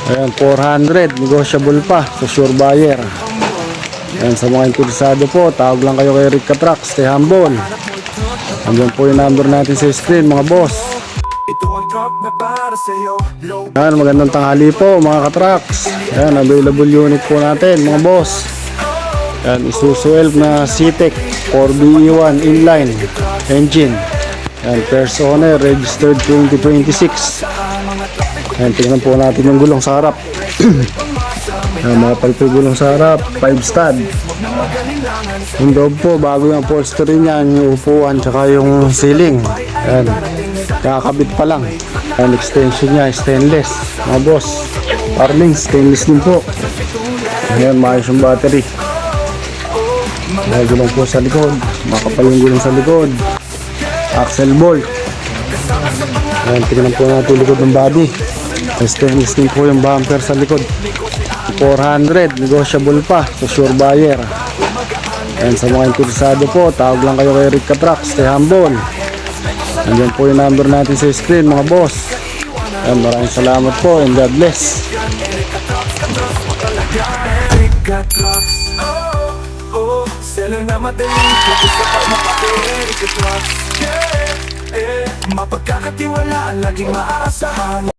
Ayan, 400, negotiable pa sa sure buyer. Ayan, sa mga interesado po, tawag lang kayo kay Rick Trucks. Stay humble. Andyan po yung number natin sa screen, mga boss. Ayan, magandang tanghali po mga ka-trucks. Ayan, available unit po natin mga boss. Ayan, Isuzu Elf na C-Tech 4BE1 inline engine. Ayan, first owner, registered 2026. Ayan, tingnan po natin yung gulong sa harap. Ayan, mga palpay gulong sa harap, 5 stud. Yung loob po, bago yung upholstery niyan, yung upuan, tsaka yung ceiling. Ayan, kakabit pa lang. Ayan, extension niya, stainless. Mga boss, parling, stainless din po. Ayan, maayos yung battery. May gulong po sa likod, makapal yung gulong sa likod. Axle bolt. Ayan, tingnan po natin yung likod ng body. Stainless din po yung bumper sa likod. 400, negotiable pa sa sure buyer. Ayan, sa mga interesado po, tawag lang kayo kay Rick Trucks. Stay humble. Andyan po yung number natin sa screen, mga boss. Ayan, maraming salamat po and God bless. Seller na madali, focus sa pagmapakiri ka trucks. Mapagkakatiwalaan, laging maaasahan.